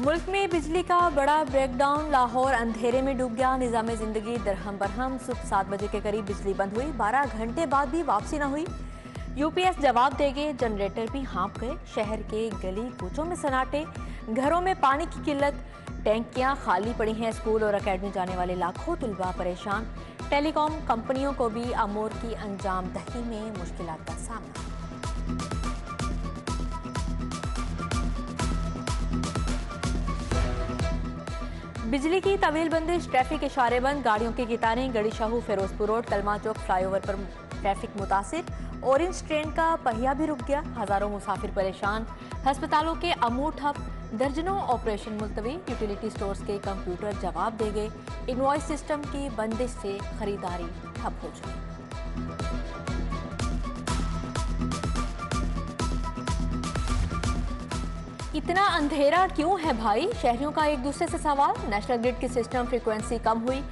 मुल्क में बिजली का बड़ा ब्रेकडाउन, लाहौर अंधेरे में डूब गया। निजाम जिंदगी दरहम बरहम। सुबह 7 बजे के करीब बिजली बंद हुई। 12 घंटे बाद भी वापसी न हुई। यूपीएस जवाब देंगे, जनरेटर भी हाँप गए। शहर के गली कूचों में सन्नाटे, घरों में पानी की किल्लत, टैंकियां खाली पड़ी हैं। स्कूल और अकेडमी जाने वाले लाखों तुलबा परेशान। टेलीकॉम कंपनियों को भी अमूर की अंजाम दही में मुश्किलात का सामना। बिजली की तवील बंदिश, ट्रैफिक इशारे बंद, गाड़ियों की कतारें। गड़ी शाहू, फिरोजपुर रोड, कलमा चौक फ्लाईओवर पर ट्रैफिक मुतासिर। ऑरेंज ट्रेन का पहिया भी रुक गया। हजारों मुसाफिर परेशान। अस्पतालों के अमूर ठप, दर्जनों ऑपरेशन मुलतवी। यूटिलिटी स्टोर्स के कंप्यूटर जवाब दे गए। इनवॉइस सिस्टम की बंदिश से खरीदारी ठप हो चुकी। इतना अंधेरा क्यों है भाई, शहरियों का एक दूसरे से सवाल। नेशनल ग्रिड की सिस्टम फ्रीक्वेंसी कम हुई,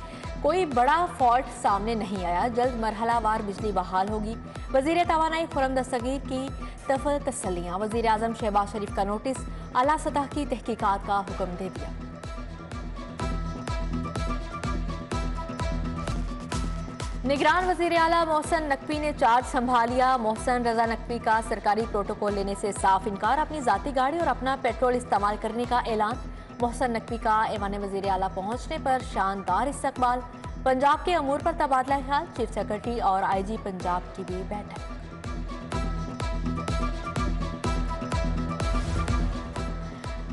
कोई बड़ा फॉल्ट सामने नहीं आया। जल्द मरहलावार बिजली बहाल होगी। वजीर तवानाई खुर्रम दस्तगीर की तसल्लियां। वजीर आजम शहबाज शरीफ का नोटिस, आला सतह की तहकीकात का हुक्म दे दिया। निगरान वजीर आला मोहसन नकवी ने चार्ज संभालिया। मोहसन रजा नकवी का सरकारी प्रोटोकॉल लेने से साफ इनकार। अपनी जाती गाड़ी और अपना पेट्रोल इस्तेमाल करने का ऐलान। मोहसन नकवी का ऐवान वजीर आला पहुंचने पर शानदार इस्तकबाल। पंजाब के अमूर पर तबादला ख्याल। चीफ सेक्रेटरी और आईजी पंजाब की भी बैठक।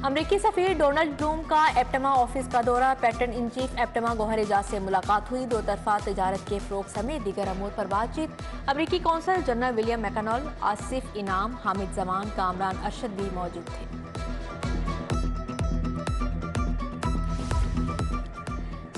अमरीकी सफीर डोनाल्ड ब्लूम का एप्टमा ऑफिस का दौरा। Patron in chief APTMA Gohar Ejaz से मुलाकात हुई। दो तरफा तजारत के फ़रोग़ समेत दीगर अमूर पर बातचीत। अमरीकी कौंसल जनरल विलियम मैकनॉल, आसिफ इनाम, हामिद जमान, कामरान अरशद भी मौजूद थे।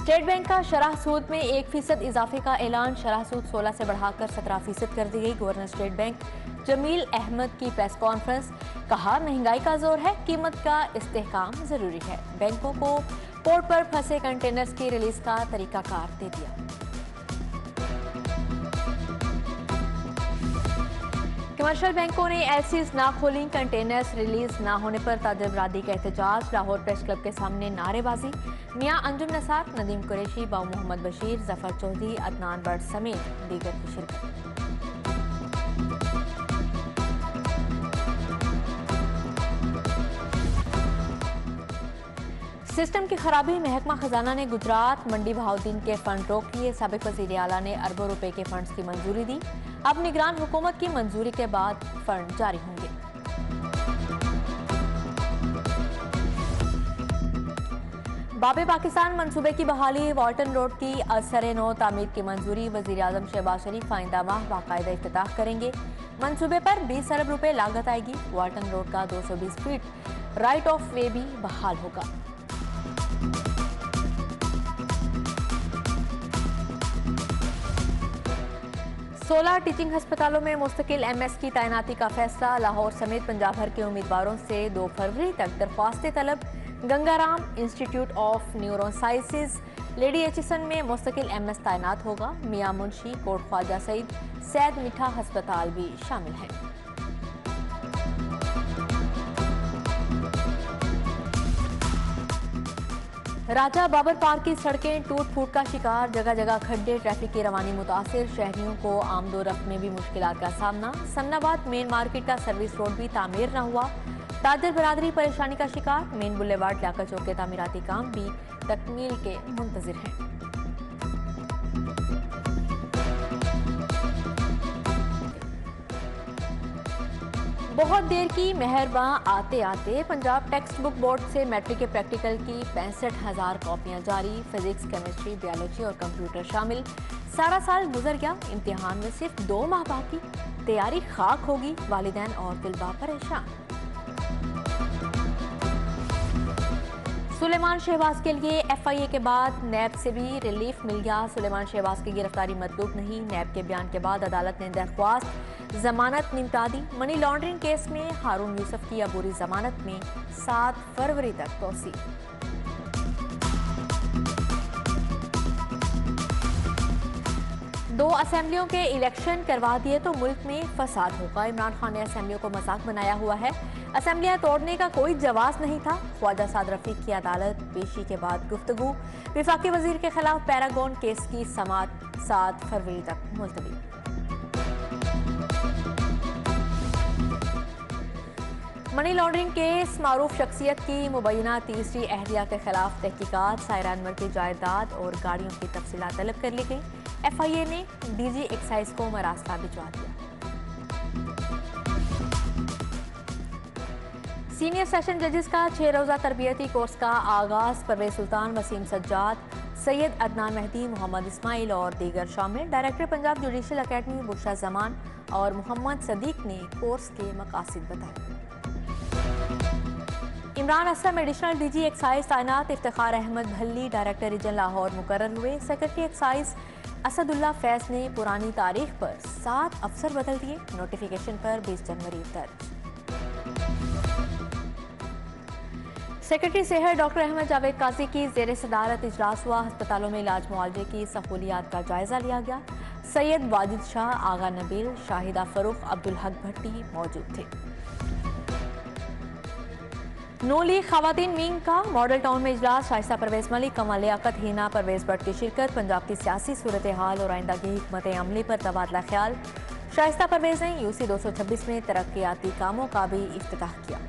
स्टेट बैंक का शरह सूद में 1% इजाफे का ऐलान। शरह सूद 16 से बढ़ाकर 17% कर दी गई। Governor state bank Jameel Ahmad की प्रेस कॉन्फ्रेंस, कहा महंगाई का जोर है, कीमत का इस्तेहकाम जरूरी है। बैंकों को पोर्ट पर फंसे कंटेनर्स की रिलीज का तरीकाकार दे दिया। कमर्शियल बैंकों ने एलसीज ना खोली। कंटेनर्स रिलीज ना होने पर ताजर बरादरी का एहतजाज। लाहौर प्रेस क्लब के सामने नारेबाजी। मियां अंजुम नसार, नदीम कुरैशी, बाऊ मोहम्मद बशीर, जफर चौधरी, अदनान बट समेत दीगर की शिरकत। सिस्टम की खराबी, महकमा खजाना ने गुजरात मंडी बहाउद्दीन के फंड रोक लिए। साबिक वजीर आला ने अरबों रुपए के फंड्स की मंजूरी दी। अब निगरान हुकूमत की मंजूरी के बाद फंड जारी होंगे। बाबे पाकिस्तान मंसूबे की बहाली। वाल्टन रोड की असर नौ तामीर की मंजूरी। वजीर आजम शहबाज शरीफ आइंदा माह बाकायदा इफ्तिताह करेंगे। मंसूबे पर 20 अरब रुपए लागत आएगी। वाल्टन रोड का 220 फीट राइट ऑफ वे भी बहाल होगा। सोलह टीचिंग अस्पतालों में मुस्तकिल एमएस की तैनाती का फैसला। लाहौर समेत पंजाब भर के उम्मीदवारों से 2 फरवरी तक दरख्वास्तें तलब। Gangaram institute of neurosciences lady Aitchison में मुस्तकिल एमएस तैनात होगा। मियां मुंशी, कोट ख्वाजा सईद, सैद मीठा अस्पताल भी शामिल हैं। राजा बाबर पार्क की सड़कें टूट फूट का शिकार। जगह जगह खड्डे, ट्रैफिक की रवानी मुतासिर। शहरियों को आमदोरफ्त में भी मुश्किलात का सामना। समनाबाद मेन मार्केट का सर्विस रोड भी तामीर न हुआ। ताजर बरादरी परेशानी का शिकार। मेन बुलेवार्ड लियाकत चौक के तामीराती काम भी तकमील के मुंतजिर हैं। बहुत देर की मेहरबां आते आते पंजाब टेक्स्ट बुक बोर्ड से मैट्रिक के प्रैक्टिकल की 65,000 कॉपियां जारी। फिजिक्स, केमिस्ट्री, बायोलॉजी और कंप्यूटर शामिल। सारा साल गुजर गया, इम्तिहान में सिर्फ 2 माह बाकी। तैयारी खाक होगी, वालिदैन और तिलबा परेशान। सुलेमान शहबाज के लिए एफआईए के बाद नैब से भी रिलीफ मिल गया। सुलेमान शहबाज की गिरफ्तारी मतलूब नहीं। नैब के बयान के बाद अदालत ने दरख्वास्त जमानत निपटा दी। मनी लॉन्ड्रिंग केस में हारून यूसुफ की अबूरी जमानत में 7 फरवरी तक तोसी। दो असेंबलियों के इलेक्शन करवा दिए तो मुल्क में फसाद होगा। इमरान खान ने असेंबलियों को मजाक बनाया हुआ है। असेंबलियां तोड़ने का कोई जवाब नहीं था। ख्वाजा साद रफीक की अदालत पेशी के बाद गुफ्तगू। विफाकी वजीर के खिलाफ पैरागॉन केस की समाअत 7 फरवरी तक मुलतवी। मनी लॉन्ड्रिंग केस मारूफ शख्सियत की मुबैना तीसरी अहलिया के खिलाफ तहकीकात। सायरा अनवर की जायदाद और गाड़ियों की तफसीलात तलब कर ली गई। FIA ने DG एक्साइज को मरासला भिजवा दिया। सीनियर सेशन जजेस का 6 रोज़ा तरबियती कोर्स का आगाज। परवेज सुल्तान, वसीम सज्जाद, सैयद अदनान मेहदी, मोहम्मद इस्माइल और दीगर शामिल। Director Punjab judicial academy Bushra Zaman और मोहम्मद सदीक ने कोर्स के मकासद बताए। Imran Aslam additional DG excise तैनात। इफ्तिखार अहमद भल्ली डायरेक्टर रीजन लाहौर मुकर्रर हुए। सेक्रेटरी एक्साइज असदुल्ला फैज ने पुरानी तारीख पर 7 अफसर बदल दिए। नोटिफिकेशन पर 20 जनवरी दर्ज। सेक्रेटरी सेहत डॉक्टर अहमद जावेद काजी की जेर सदारत इजलास हुआ। अस्पतालों में इलाज मुआवजे की सहूलियात का जायजा लिया गया। सैयद वाजिद शाह, आगा नबील, शाहिदा फरूख, अब्दुल हक भट्टी मौजूद थे। नोली खवातीन विंग का मॉडल टाउन में इजलास। शाइस्ता परवेज मलिक, कमल लियाकत, हिना परवेज भट्ट की शिरकत। पंजाब की सियासी सूरत हाल और आइंदा की हिकमत अमली पर तबादला ख्याल। शाइस्ता परवेज ने UC 226 में तरक्याती कामों का भी इफ्तिताह किया।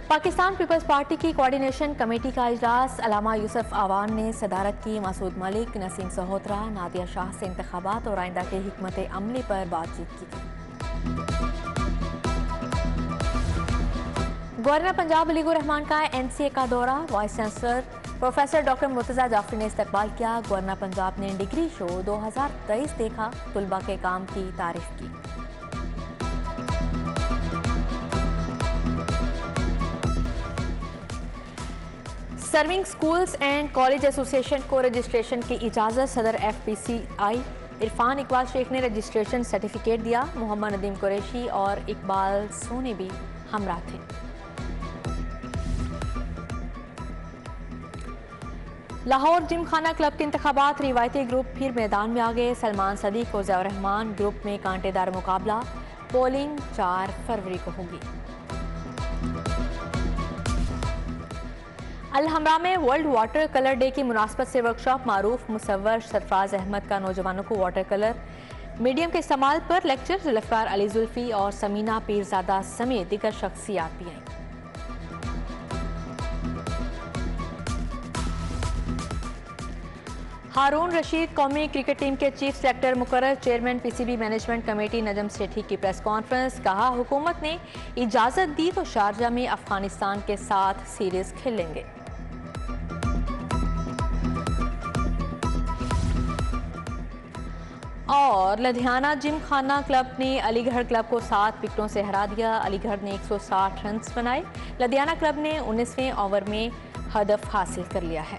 पाकिस्तान पीपल्स पार्टी की कोऑर्डिनेशन कमेटी का इजलास। अलामा यूसुफ आवान ने सदारत की। मसूद मलिक, नसीम सहोत्रा, नादिया शाह से इंतखाबात और आइंदा के हिकमत अमली पर बातचीत की। गवर्नर पंजाब अलीगुर रहमान का NCA का दौरा। Vice chancellor professor doctor Murtaza Jafri ने इस्तकबाल किया। गवर्नर पंजाब ने डिग्री शो 2023 देखा। तुलबा के काम की तारीफ की। Serving schools and college association को रजिस्ट्रेशन की इजाज़त। सदर FPCI इरफान इकबाल शेख ने रजिस्ट्रेशन सर्टिफिकेट दिया। मोहम्मद नदीम कुरैशी और इकबाल सोनी भी हमरा थे। लाहौर जिम खाना क्लब के इंतखाबात। रिवायती ग्रुप फिर मैदान में आ गए। सलमान सदीक और ज़ियाउर रहमान ग्रुप में कांटेदार मुकाबला। पोलिंग 4 फरवरी को होगी। अल-हमरा में वर्ल्ड वाटर कलर डे की मुनासबत से वर्कशॉप। मारूफ मुसव्वर सरफराज अहमद का नौजवानों को वाटर कलर मीडियम के इस्तेमाल पर लेक्चर। जुल्फ़िकार अली जुल्फी और समीना पीरजादा समेत दीगर शख्सियात भी आई। हारून रशीद कौमी क्रिकेट टीम के चीफ सेलेक्टर मुकर्रर। Chairman PCB management committee Najam Sethi की प्रेस कॉन्फ्रेंस। कहा हुकूमत ने इजाज़त दी तो शारजा में अफगानिस्तान के साथ सीरीज खेलेंगे। और लुधियाना जिम खाना क्लब ने अलीगढ़ क्लब को 7 विकेटों से हरा दिया। अलीगढ़ ने 160 रन बनाए। लुधियाना क्लब ने 19वें ओवर में हदफ हासिल कर लिया है।